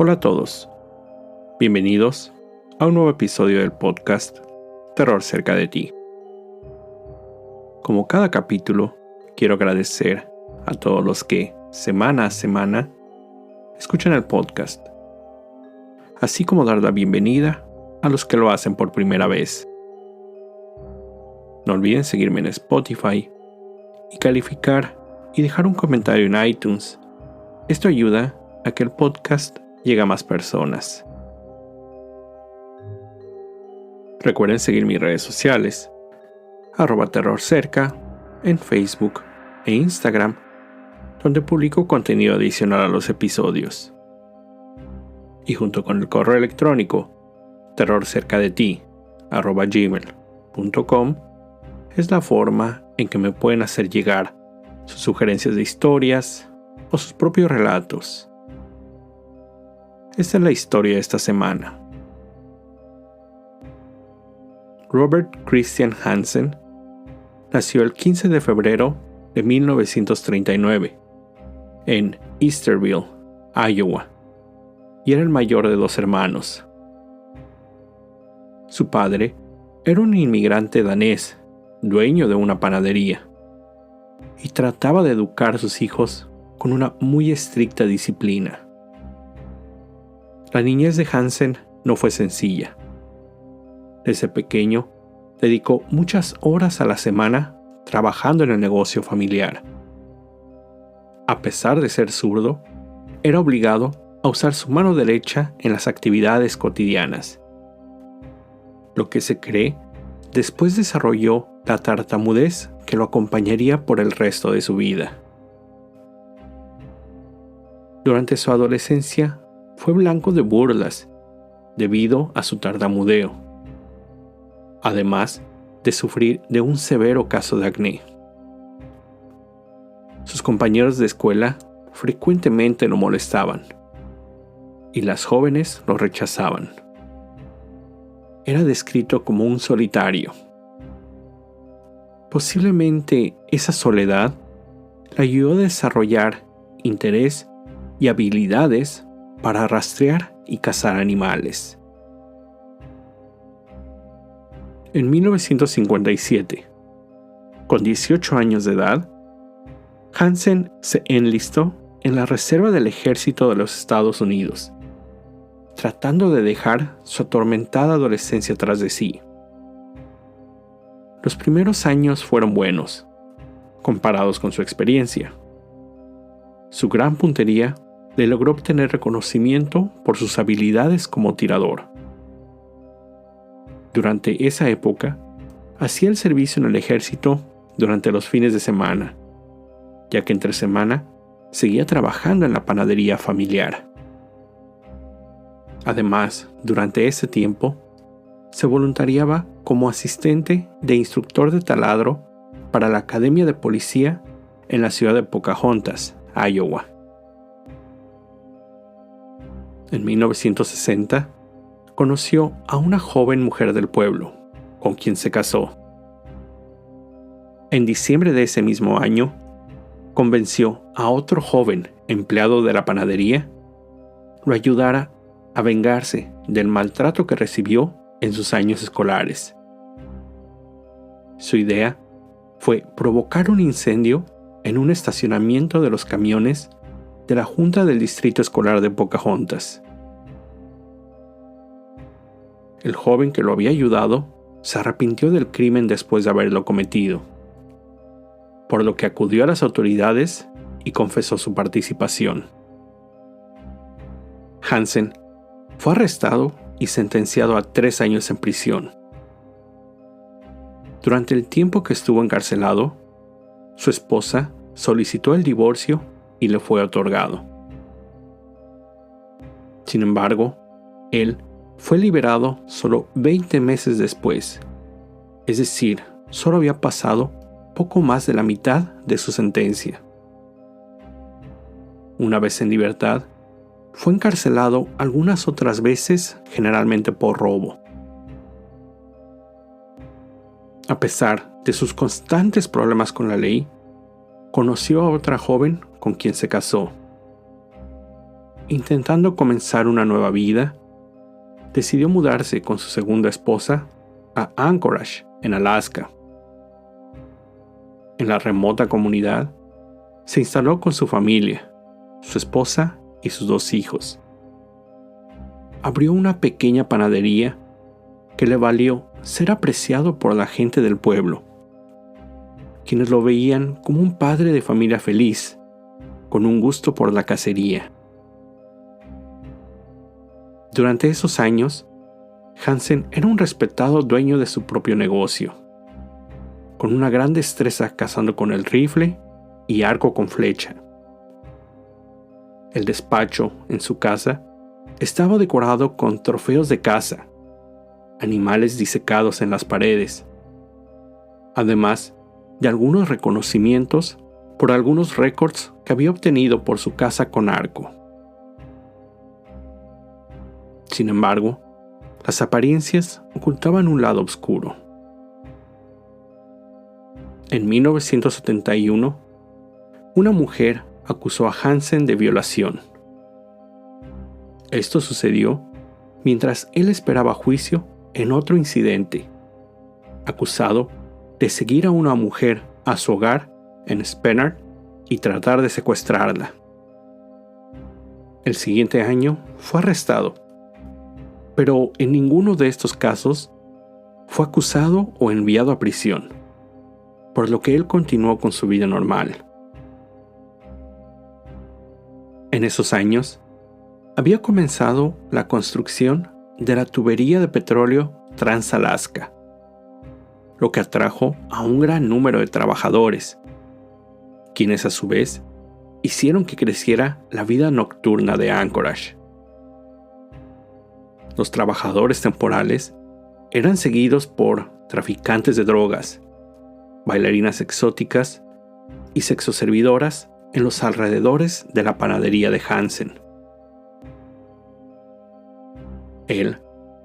Hola a todos, bienvenidos a un nuevo episodio del podcast Terror cerca de ti. Como cada capítulo, quiero agradecer a todos los que, semana a semana, escuchan el podcast, así como dar la bienvenida a los que lo hacen por primera vez. No olviden seguirme en Spotify y calificar y dejar un comentario en iTunes. Esto ayuda a que el podcast llegue a más personas. Recuerden seguir mis redes sociales, @terrorcerca, en Facebook e Instagram, donde publico contenido adicional a los episodios. Y junto con el correo electrónico terrorcercadeti@gmail.com es la forma en que me pueden hacer llegar sus sugerencias de historias o sus propios relatos. Esta es la historia de esta semana. Robert Christian Hansen nació el 15 de febrero de 1939 en Easterville, Iowa, y era el mayor de 2 hermanos. Su padre era un inmigrante danés, dueño de una panadería, y trataba de educar a sus hijos con una muy estricta disciplina. La niñez de Hansen no fue sencilla. Desde pequeño, dedicó muchas horas a la semana trabajando en el negocio familiar. A pesar de ser zurdo, era obligado a usar su mano derecha en las actividades cotidianas. Lo que se cree, después desarrolló la tartamudez que lo acompañaría por el resto de su vida. Durante su adolescencia, fue blanco de burlas debido a su tartamudeo, además de sufrir de un severo caso de acné. Sus compañeros de escuela frecuentemente lo molestaban, y las jóvenes lo rechazaban. Era descrito como un solitario. Posiblemente esa soledad le ayudó a desarrollar interés y habilidades para rastrear y cazar animales. En 1957, con 18 años de edad, Hansen se enlistó en la reserva del ejército de los Estados Unidos, tratando de dejar su atormentada adolescencia tras de sí. Los primeros años fueron buenos, comparados con su experiencia. Su gran puntería le logró obtener reconocimiento por sus habilidades como tirador. Durante esa época, hacía el servicio en el ejército durante los fines de semana, ya que entre semana seguía trabajando en la panadería familiar. Además, durante ese tiempo, se voluntariaba como asistente de instructor de taladro para la Academia de Policía en la ciudad de Pocahontas, Iowa. En 1960, conoció a una joven mujer del pueblo, con quien se casó. En diciembre de ese mismo año, convenció a otro joven empleado de la panadería lo ayudara a vengarse del maltrato que recibió en sus años escolares. Su idea fue provocar un incendio en un estacionamiento de los camiones de la Junta del Distrito Escolar de Pocahontas. El joven que lo había ayudado se arrepintió del crimen después de haberlo cometido, por lo que acudió a las autoridades y confesó su participación. Hansen fue arrestado y sentenciado a 3 años en prisión. Durante el tiempo que estuvo encarcelado, su esposa solicitó el divorcio y le fue otorgado. Sin embargo, él fue liberado solo 20 meses después, es decir, solo había pasado poco más de la mitad de su sentencia. Una vez en libertad, fue encarcelado algunas otras veces, generalmente por robo. A pesar de sus constantes problemas con la ley, conoció a otra joven con quien se casó. intentando comenzar una nueva vida, decidió mudarse con su segunda esposa a Anchorage, en Alaska. En la remota comunidad, se instaló con su familia, su esposa y sus 2 hijos. Abrió una pequeña panadería que le valió ser apreciado por la gente del pueblo, quienes lo veían como un padre de familia feliz, con un gusto por la cacería. Durante esos años, Hansen era un respetado dueño de su propio negocio, con una gran destreza cazando con el rifle y arco con flecha. El despacho en su casa estaba decorado con trofeos de caza, animales disecados en las paredes, además de algunos reconocimientos por algunos récords que había obtenido por su caza con arco. Sin embargo, las apariencias ocultaban un lado oscuro. En 1971, una mujer acusó a Hansen de violación. Esto sucedió mientras él esperaba juicio en otro incidente, acusado de seguir a una mujer a su hogar en Spenard y tratar de secuestrarla. El siguiente año fue arrestado, pero en ninguno de estos casos fue acusado o enviado a prisión, por lo que él continuó con su vida normal. En esos años, había comenzado la construcción de la tubería de petróleo Trans-Alaska, lo que atrajo a un gran número de trabajadores, quienes a su vez hicieron que creciera la vida nocturna de Anchorage. Los trabajadores temporales eran seguidos por traficantes de drogas, bailarinas exóticas y sexoservidoras en los alrededores de la panadería de Hansen. Él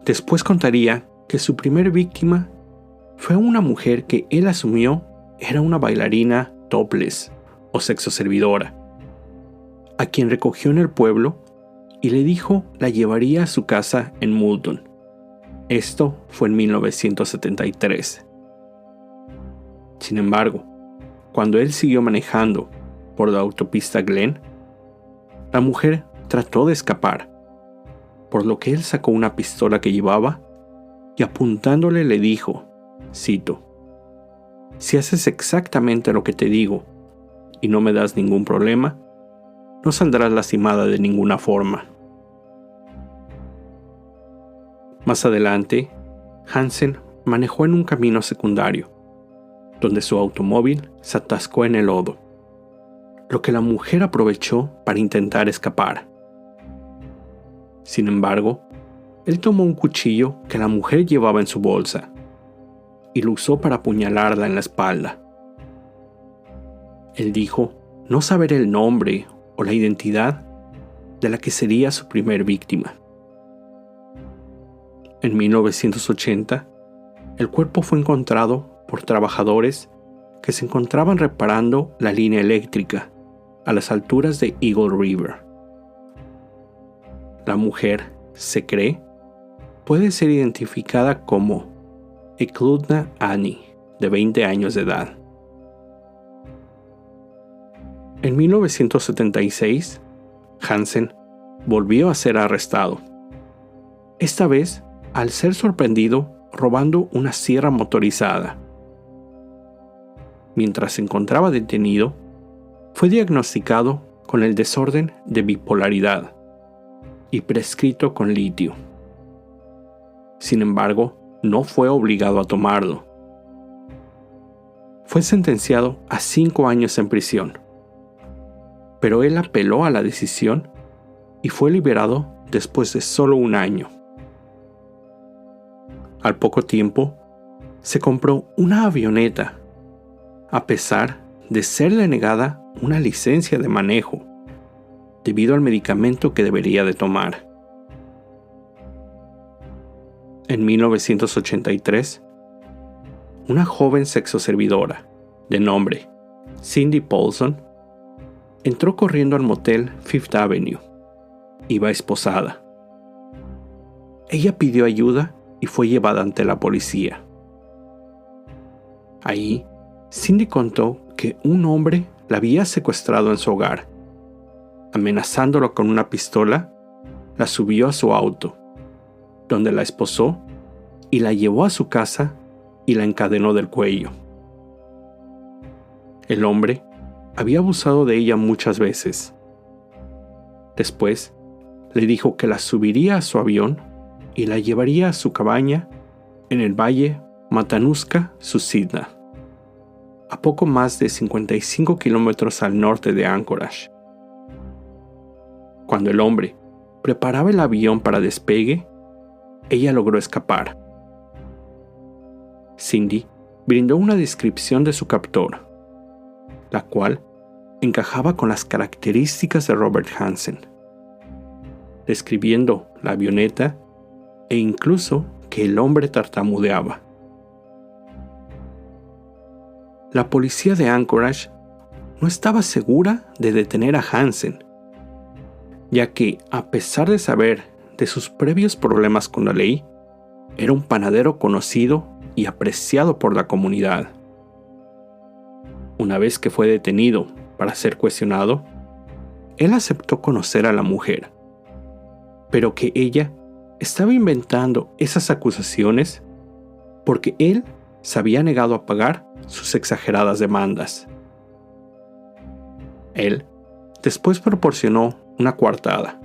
después contaría que su primer víctima fue una mujer que él asumió era una bailarina topless o sexoservidora, a quien recogió en el pueblo y le dijo la llevaría a su casa en Muldoon. Esto fue en 1973. Sin embargo, cuando él siguió manejando por la autopista Glen, la mujer trató de escapar, por lo que él sacó una pistola que llevaba y apuntándole le dijo, cito, «Si haces exactamente lo que te digo y no me das ningún problema, no saldrás lastimada de ninguna forma». Más adelante, Hansen manejó en un camino secundario, donde su automóvil se atascó en el lodo, lo que la mujer aprovechó para intentar escapar. Sin embargo, él tomó un cuchillo que la mujer llevaba en su bolsa y lo usó para apuñalarla en la espalda. Él dijo no saber el nombre o la identidad de la que sería su primer víctima. En 1980, el cuerpo fue encontrado por trabajadores que se encontraban reparando la línea eléctrica a las alturas de Eagle River. La mujer, se cree, puede ser identificada como Eklundna Annie, de 20 años de edad. En 1976, Hansen volvió a ser arrestado, esta vez al ser sorprendido robando una sierra motorizada. Mientras se encontraba detenido, fue diagnosticado con el desorden de bipolaridad y prescrito con litio. Sin embargo, no fue obligado a tomarlo. Fue sentenciado a 5 años en prisión, pero él apeló a la decisión y fue liberado después de solo 1 año. Al poco tiempo, se compró una avioneta, a pesar de serle negada una licencia de manejo, debido al medicamento que debería de tomar. En 1983, una joven sexoservidora, de nombre Cindy Paulson, entró corriendo al motel Fifth Avenue, iba esposada. Ella pidió ayuda y fue llevada ante la policía. Ahí, Cindy contó que un hombre la había secuestrado en su hogar. Amenazándolo con una pistola, la subió a su auto, donde la esposó y la llevó a su casa y la encadenó del cuello. El hombre había abusado de ella muchas veces. Después, le dijo que la subiría a su avión y la llevaría a su cabaña en el valle Matanuska-Susitna, a poco más de 55 kilómetros al norte de Anchorage. Cuando el hombre preparaba el avión para despegue, ella logró escapar. Cindy brindó una descripción de su captor, la cual encajaba con las características de Robert Hansen, describiendo la avioneta e incluso que el hombre tartamudeaba. La policía de Anchorage no estaba segura de detener a Hansen, ya que, a pesar de saber de sus previos problemas con la ley, era un panadero conocido y apreciado por la comunidad. Una vez que fue detenido para ser cuestionado, él aceptó conocer a la mujer, pero que ella estaba inventando esas acusaciones porque él se había negado a pagar sus exageradas demandas. Él después proporcionó una coartada,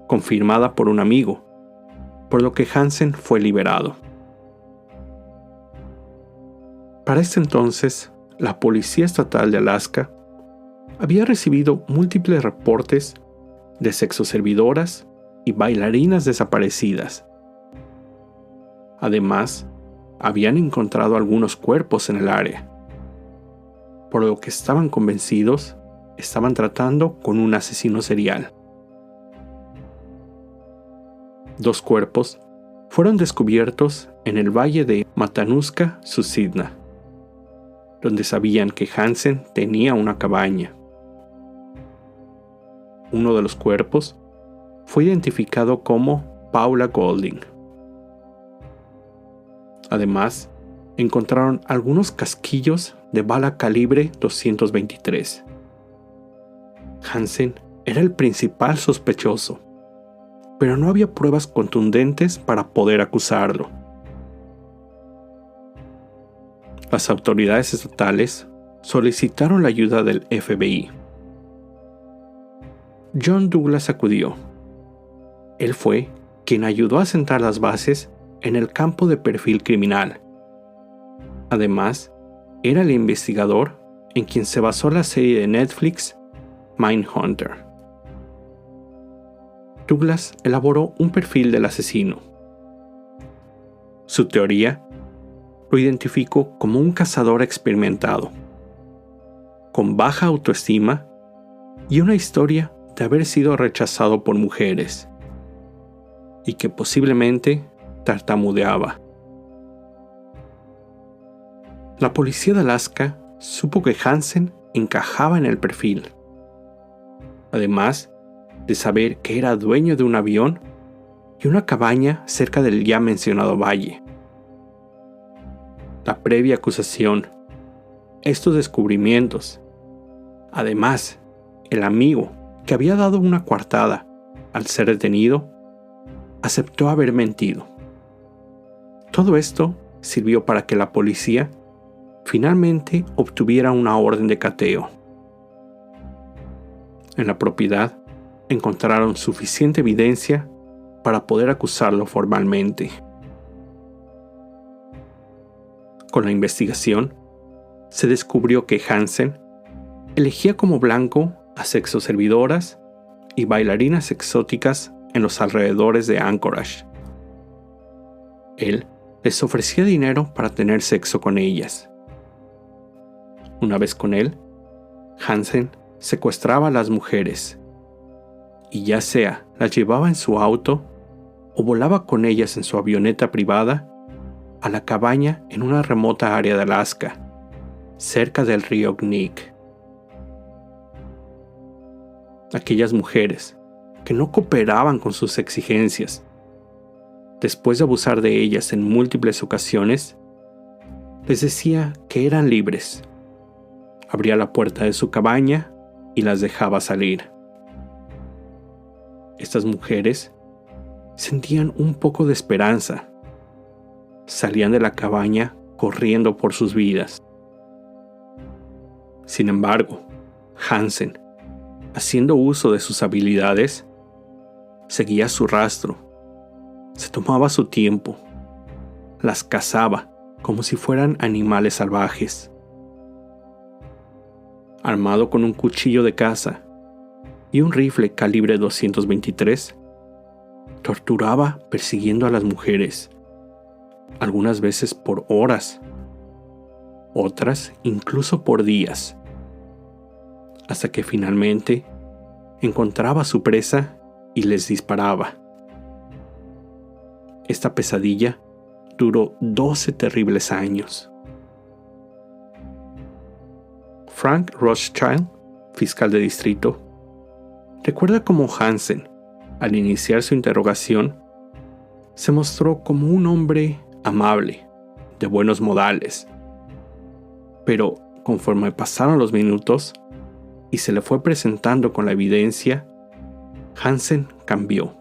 confirmada por un amigo, por lo que Hansen fue liberado. Para este entonces, la Policía Estatal de Alaska había recibido múltiples reportes de sexoservidoras y bailarinas desaparecidas. Además, habían encontrado algunos cuerpos en el área, por lo que estaban convencidos estaban tratando con un asesino serial. 2 cuerpos fueron descubiertos en el valle de Matanuska-Susitna, donde sabían que Hansen tenía una cabaña. Uno de los cuerpos fue identificado como Paula Golding. Además, encontraron algunos casquillos de bala calibre .223. Hansen era el principal sospechoso, pero no había pruebas contundentes para poder acusarlo. Las autoridades estatales solicitaron la ayuda del FBI. John Douglas acudió. Él fue quien ayudó a sentar las bases en el campo de perfil criminal. Además, era el investigador en quien se basó la serie de Netflix Mindhunter. Douglas elaboró un perfil del asesino. Su teoría lo identificó como un cazador experimentado, con baja autoestima y una historia de haber sido rechazado por mujeres, y que posiblemente tartamudeaba. La policía de Alaska supo que Hansen encajaba en el perfil, además de saber que era dueño de un avión y una cabaña cerca del ya mencionado valle. La previa acusación, estos descubrimientos, además, el amigo que había dado una coartada al ser detenido, aceptó haber mentido. Todo esto sirvió para que la policía finalmente obtuviera una orden de cateo. En la propiedad encontraron suficiente evidencia para poder acusarlo formalmente. Con la investigación, se descubrió que Hansen elegía como blanco a sexoservidoras y bailarinas exóticas en los alrededores de Anchorage. Él les ofrecía dinero para tener sexo con ellas. Una vez con él, Hansen secuestraba a las mujeres y ya sea las llevaba en su auto o volaba con ellas en su avioneta privada a la cabaña en una remota área de Alaska, cerca del río Knik. Aquellas mujeres que no cooperaban con sus exigencias. Después de abusar de ellas en múltiples ocasiones, les decía que eran libres. Abría la puerta de su cabaña y las dejaba salir. Estas mujeres sentían un poco de esperanza. Salían de la cabaña corriendo por sus vidas. Sin embargo, Hansen, haciendo uso de sus habilidades, seguía su rastro. Se tomaba su tiempo. Las cazaba como si fueran animales salvajes. Armado con un cuchillo de caza y un rifle calibre 223, torturaba persiguiendo a las mujeres, algunas veces por horas, otras incluso por días, hasta que finalmente encontraba a su presa y les disparaba. Esta pesadilla duró 12 terribles años. Frank Rothschild, fiscal de distrito, recuerda cómo Hansen, al iniciar su interrogación, se mostró como un hombre amable, de buenos modales. Pero conforme pasaron los minutos y se le fue presentando con la evidencia, Hansen cambió.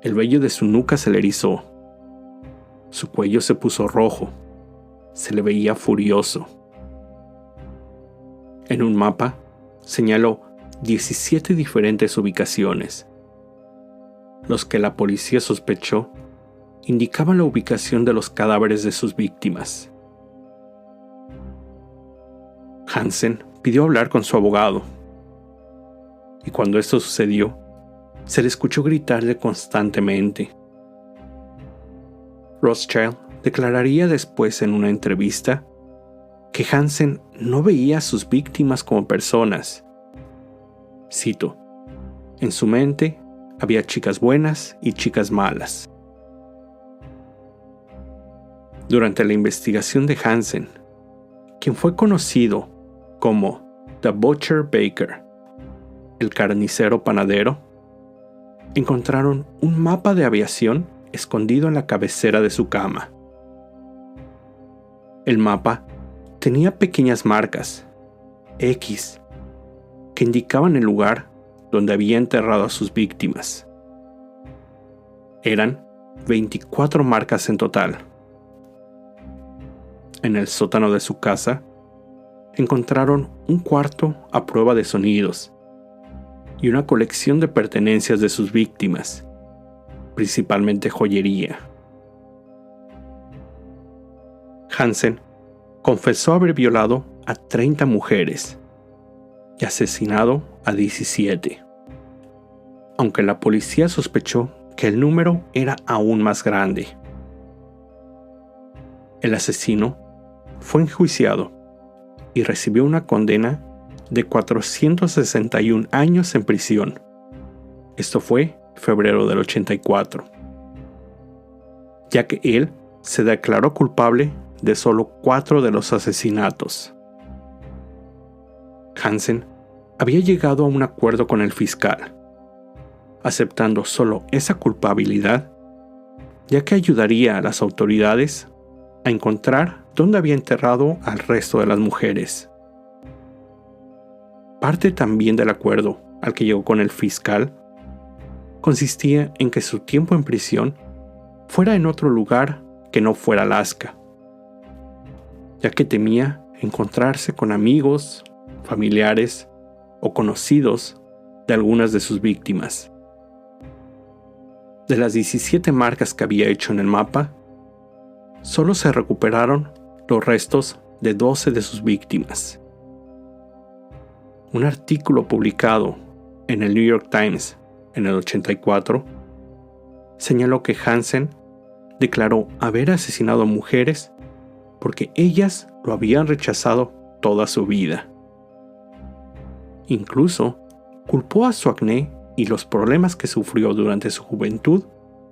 El vello de su nuca se le erizó. Su cuello se puso rojo. Se le veía furioso. En un mapa señaló 17 diferentes ubicaciones. Los que la policía sospechó indicaban la ubicación de los cadáveres de sus víctimas. Hansen pidió hablar con su abogado, y cuando esto sucedió, se le escuchó gritarle constantemente. Rothschild declararía después en una entrevista que Hansen no veía a sus víctimas como personas. Cito: en su mente había chicas buenas y chicas malas. Durante la investigación de Hansen, quien fue conocido como The Butcher Baker, el carnicero panadero, encontraron un mapa de aviación escondido en la cabecera de su cama. El mapa tenía pequeñas marcas, X, que indicaban el lugar donde había enterrado a sus víctimas. Eran 24 marcas en total. En el sótano de su casa, encontraron un cuarto a prueba de sonidos y una colección de pertenencias de sus víctimas, principalmente joyería. Hansen confesó haber violado a 30 mujeres y asesinado a 17, aunque la policía sospechó que el número era aún más grande. El asesino fue enjuiciado y recibió una condena de 461 años en prisión. Esto fue febrero del 84, ya que él se declaró culpable de solo 4 de los asesinatos. Hansen había llegado a un acuerdo con el fiscal, aceptando solo esa culpabilidad, ya que ayudaría a las autoridades a encontrar dónde había enterrado al resto de las mujeres. Parte también del acuerdo al que llegó con el fiscal consistía en que su tiempo en prisión fuera en otro lugar que no fuera Alaska, ya que temía encontrarse con amigos, familiares o conocidos de algunas de sus víctimas. De las 17 marcas que había hecho en el mapa, solo se recuperaron los restos de 12 de sus víctimas. Un artículo publicado en el New York Times en el 84 señaló que Hansen declaró haber asesinado a mujeres porque ellas lo habían rechazado toda su vida. Incluso culpó a su acné y los problemas que sufrió durante su juventud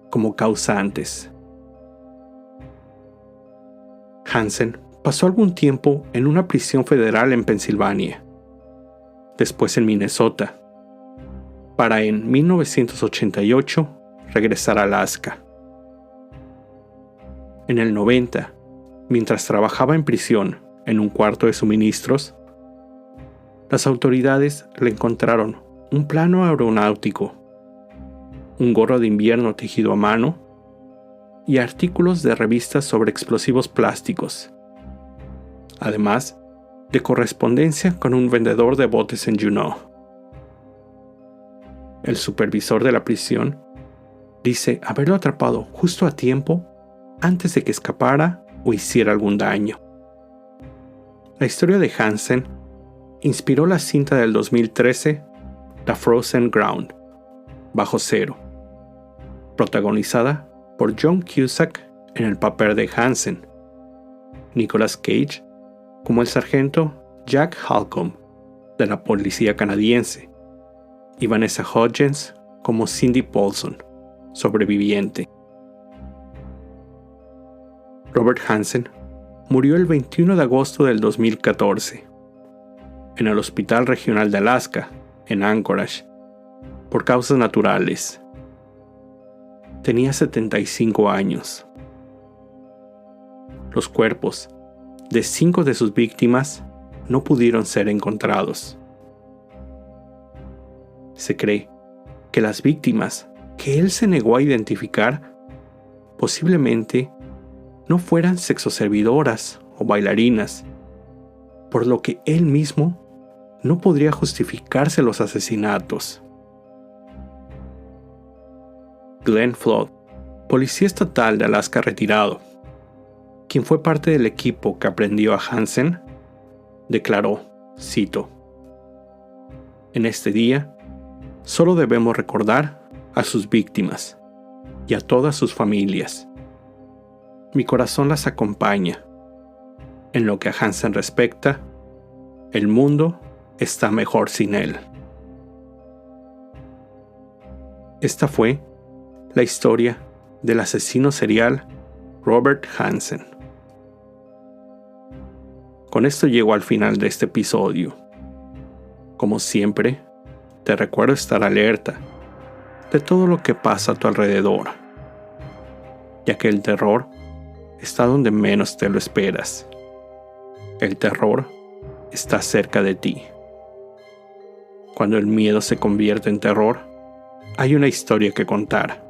como causantes. Hansen pasó algún tiempo en una prisión federal en Pensilvania, después en Minnesota, para en 1988 regresar a Alaska. En el 90, mientras trabajaba en prisión en un cuarto de suministros, las autoridades le encontraron un plano aeronáutico, un gorro de invierno tejido a mano y artículos de revistas sobre explosivos plásticos, además de correspondencia con un vendedor de botes en Juneau. El supervisor de la prisión dice haberlo atrapado justo a tiempo antes de que escapara o hiciera algún daño. La historia de Hansen inspiró la cinta del 2013, The Frozen Ground, Bajo Cero, protagonizada por John Cusack en el papel de Hansen, Nicolas Cage como el sargento Jack Halcombe de la policía canadiense y Vanessa Hudgens como Cindy Paulson, sobreviviente. Robert Hansen murió el 21 de agosto del 2014 en el Hospital Regional de Alaska, en Anchorage, por causas naturales. Tenía 75 años. Los cuerpos de 5 de sus víctimas no pudieron ser encontrados. Se cree que las víctimas que él se negó a identificar posiblemente no fueran sexoservidoras o bailarinas, por lo que él mismo no podría justificarse los asesinatos. Glenn Flood, policía estatal de Alaska retirado, quien fue parte del equipo que aprendió a Hansen, declaró, cito: "En este día, solo debemos recordar a sus víctimas y a todas sus familias. Mi corazón las acompaña. En lo que a Hansen respecta, el mundo está mejor sin él". Esta fue la historia del asesino serial Robert Hansen. Con esto llego al final de este episodio. Como siempre, te recuerdo estar alerta de todo lo que pasa a tu alrededor, ya que el terror está donde menos te lo esperas. El terror está cerca de ti. Cuando el miedo se convierte en terror, hay una historia que contar.